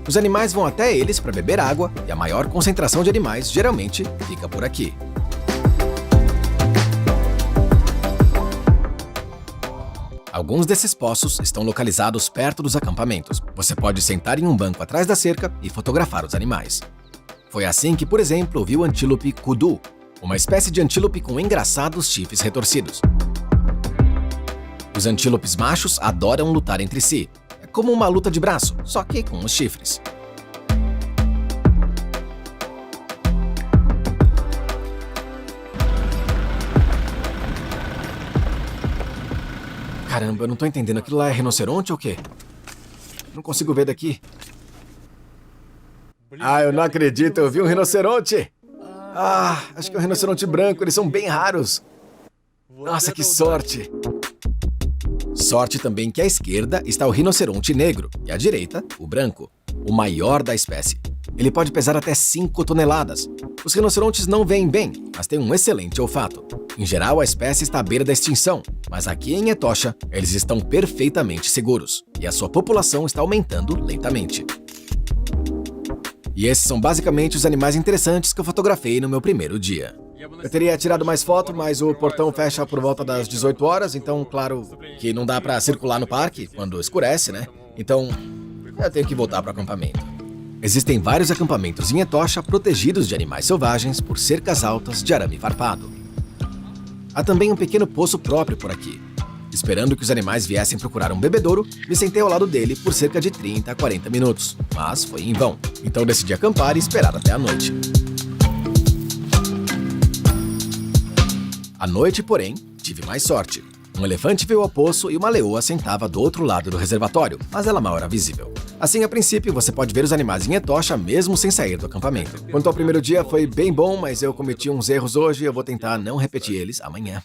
Os animais vão até eles para beber água e a maior concentração de animais geralmente fica por aqui. Alguns desses poços estão localizados perto dos acampamentos. Você pode sentar em um banco atrás da cerca e fotografar os animais. Foi assim que, por exemplo, vi o antílope kudu, uma espécie de antílope com engraçados chifres retorcidos. Os antílopes machos adoram lutar entre si. É como uma luta de braço, só que com os chifres. Caramba, eu não tô entendendo. Aquilo lá é rinoceronte ou o quê? Não consigo ver daqui. Ah, eu não acredito. Eu vi um rinoceronte. Ah, acho que é um rinoceronte branco. Eles são bem raros. Nossa, que sorte. Sorte também que à esquerda está o rinoceronte negro e à direita, o branco, o maior da espécie. Ele pode pesar até 5 toneladas. Os rinocerontes não veem bem, mas têm um excelente olfato. Em geral, a espécie está à beira da extinção, mas aqui em Etosha, eles estão perfeitamente seguros e a sua população está aumentando lentamente. E esses são basicamente os animais interessantes que eu fotografei no meu primeiro dia. Eu teria tirado mais foto, mas o portão fecha por volta das 18 horas, então, claro que não dá pra circular no parque quando escurece, né? Então, eu tenho que voltar para o acampamento. Existem vários acampamentos em Etosha protegidos de animais selvagens por cercas altas de arame farpado. Há também um pequeno poço próprio por aqui. Esperando que os animais viessem procurar um bebedouro, me sentei ao lado dele por cerca de 30 a 40 minutos, mas foi em vão. Então decidi acampar e esperar até a noite. À noite, porém, tive mais sorte. Um elefante veio ao poço e uma leoa sentava do outro lado do reservatório, mas ela mal era visível. Assim, a princípio, você pode ver os animais em Etosha mesmo sem sair do acampamento. Quanto ao primeiro dia, foi bem bom, mas eu cometi uns erros hoje e eu vou tentar não repetir eles amanhã.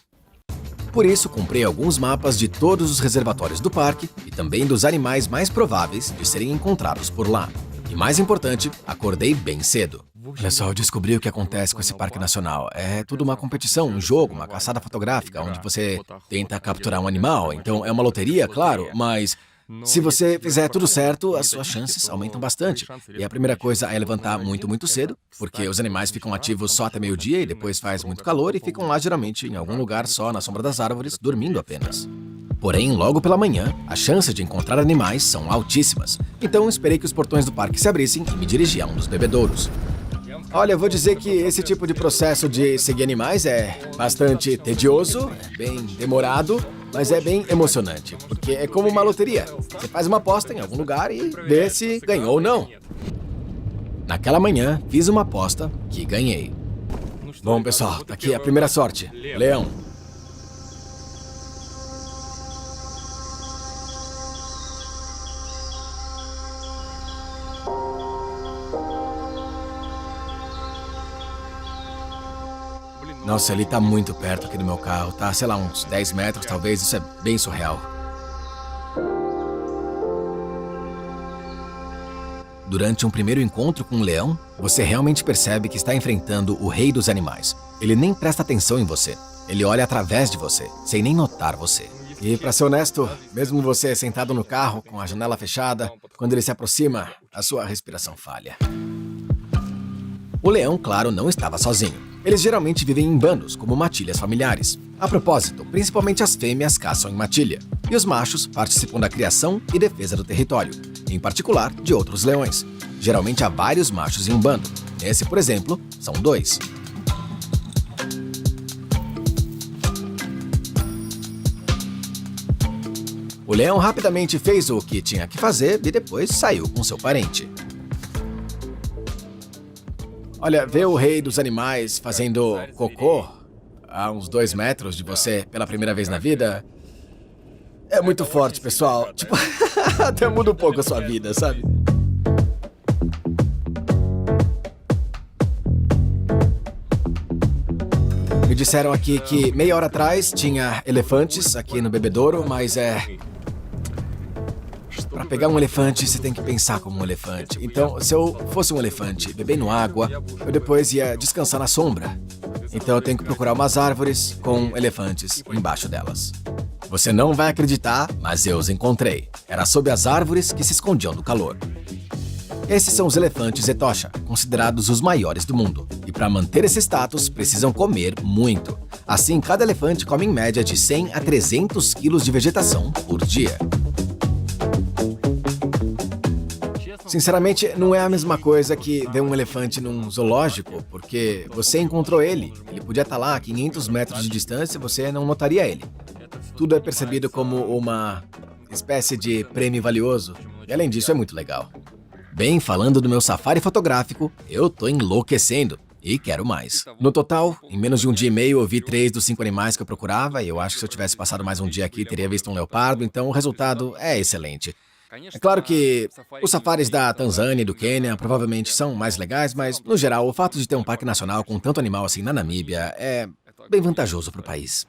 Por isso, comprei alguns mapas de todos os reservatórios do parque e também dos animais mais prováveis de serem encontrados por lá. E mais importante, acordei bem cedo. Olha só, eu descobri o que acontece com esse parque nacional. É tudo uma competição, um jogo, uma caçada fotográfica, onde você tenta capturar um animal. Então é uma loteria, claro, mas se você fizer tudo certo, as suas chances aumentam bastante. E a primeira coisa é levantar muito cedo, porque os animais ficam ativos só até meio-dia e depois faz muito calor e ficam lá geralmente em algum lugar só na sombra das árvores, dormindo apenas. Porém, logo pela manhã, as chances de encontrar animais são altíssimas. Então esperei que os portões do parque se abrissem e me dirigi a um dos bebedouros. Olha, eu vou dizer que esse tipo de processo de seguir animais é bastante tedioso, bem demorado, mas é bem emocionante, porque é como uma loteria. Você faz uma aposta em algum lugar e vê se ganhou ou não. Naquela manhã, fiz uma aposta que ganhei. Bom, pessoal, tá aqui a primeira sorte. Leão. Nossa, ele tá muito perto aqui do meu carro, tá? Sei lá, uns 10 metros talvez, isso é bem surreal. Durante um primeiro encontro com um leão, você realmente percebe que está enfrentando o rei dos animais. Ele nem presta atenção em você. Ele olha através de você, sem nem notar você. E pra ser honesto, mesmo você sentado no carro, com a janela fechada, quando ele se aproxima, a sua respiração falha. O leão, claro, não estava sozinho. Eles geralmente vivem em bandos, como matilhas familiares. A propósito, principalmente as fêmeas caçam em matilha, e os machos participam da criação e defesa do território, em particular de outros leões. Geralmente há vários machos em um bando. Esse, por exemplo, são 2. O leão rapidamente fez o que tinha que fazer e depois saiu com seu parente. Olha, ver o rei dos animais fazendo cocô a uns 2 metros de você pela primeira vez na vida é muito forte, pessoal. Tipo, até muda um pouco a sua vida, sabe? Me disseram aqui que meia hora atrás tinha elefantes aqui no bebedouro, mas Para pegar um elefante, você tem que pensar como um elefante. Então, se eu fosse um elefante bebendo água, eu depois ia descansar na sombra. Então eu tenho que procurar umas árvores com elefantes embaixo delas. Você não vai acreditar, mas eu os encontrei. Era sob as árvores que se escondiam do calor. Esses são os elefantes Etosha, considerados os maiores do mundo. E para manter esse status, precisam comer muito. Assim, cada elefante come em média de 100 a 300 quilos de vegetação por dia. Sinceramente, não é a mesma coisa que ver um elefante num zoológico, porque você encontrou ele. Ele podia estar lá a 500 metros de distância e você não notaria ele. Tudo é percebido como uma espécie de prêmio valioso. E além disso, é muito legal. Bem, falando do meu safari fotográfico, eu tô enlouquecendo e quero mais. No total, em menos de um dia e meio, eu vi 3 dos 5 animais que eu procurava e eu acho que se eu tivesse passado mais um dia aqui, teria visto um leopardo, então o resultado é excelente. É claro que os safaris da Tanzânia e do Quênia provavelmente são mais legais, mas, no geral, o fato de ter um parque nacional com tanto animal assim na Namíbia é bem vantajoso para o país.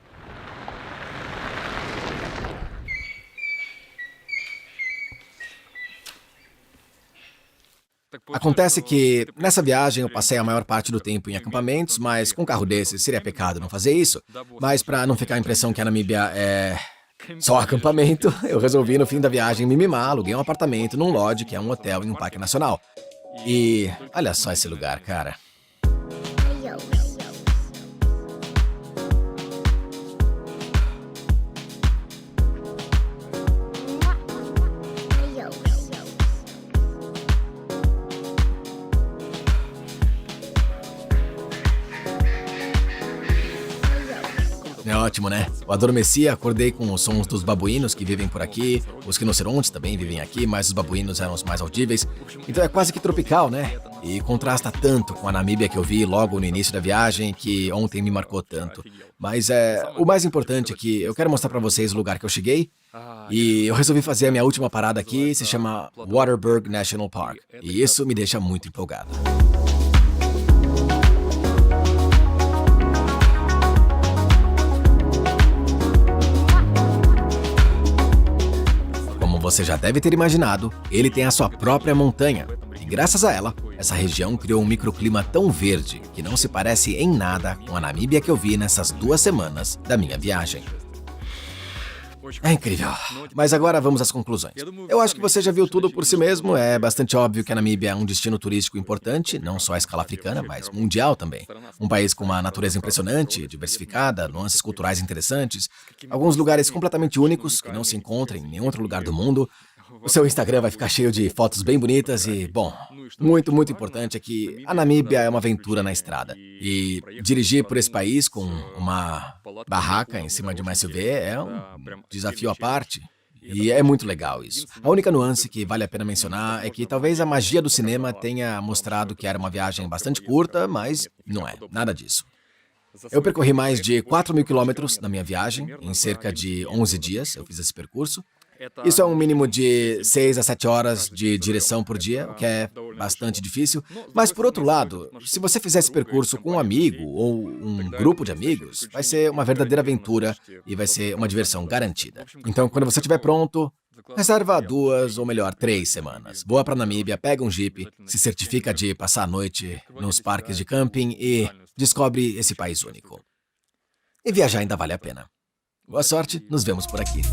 Acontece que, nessa viagem, eu passei a maior parte do tempo em acampamentos, mas com um carro desse seria pecado não fazer isso. Mas para não ficar a impressão que a Namíbia é só acampamento, eu resolvi no fim da viagem me mimar, aluguei um apartamento num lodge, que é um hotel em um parque nacional. E olha só esse lugar, cara. É ótimo, né? Eu adormeci, acordei com os sons dos babuínos que vivem por aqui, os rinocerontes também vivem aqui, mas os babuínos eram os mais audíveis. Então é quase que tropical, né? E contrasta tanto com a Namíbia que eu vi logo no início da viagem, que ontem me marcou tanto. Mas o mais importante é que eu quero mostrar pra vocês o lugar que eu cheguei. E eu resolvi fazer a minha última parada aqui, se chama Waterberg National Park. E isso me deixa muito empolgado. Como você já deve ter imaginado, ele tem a sua própria montanha. E graças a ela, essa região criou um microclima tão verde que não se parece em nada com a Namíbia que eu vi nessas 2 semanas da minha viagem. É incrível. Mas agora vamos às conclusões. Eu acho que você já viu tudo por si mesmo. É bastante óbvio que a Namíbia é um destino turístico importante, não só à escala africana, mas mundial também. Um país com uma natureza impressionante, diversificada, nuances culturais interessantes, alguns lugares completamente únicos que não se encontram em nenhum outro lugar do mundo. O seu Instagram vai ficar cheio de fotos bem bonitas e, bom, muito importante é que a Namíbia é uma aventura na estrada. E dirigir por esse país com uma barraca em cima de uma SUV é um desafio à parte. E é muito legal isso. A única nuance que vale a pena mencionar é que talvez a magia do cinema tenha mostrado que era uma viagem bastante curta, mas não é, nada disso. Eu percorri mais de 4.000 quilômetros na minha viagem, em cerca de 11 dias eu fiz esse percurso. Isso é um mínimo de 6 a 7 horas de direção por dia, o que é bastante difícil. Mas, por outro lado, se você fizer esse percurso com um amigo ou um grupo de amigos, vai ser uma verdadeira aventura e vai ser uma diversão garantida. Então, quando você estiver pronto, reserva 2 ou melhor 3 semanas. Voa para Namíbia, pega um Jeep, se certifica de passar a noite nos parques de camping e descobre esse país único. E viajar ainda vale a pena. Boa sorte, nos vemos por aqui.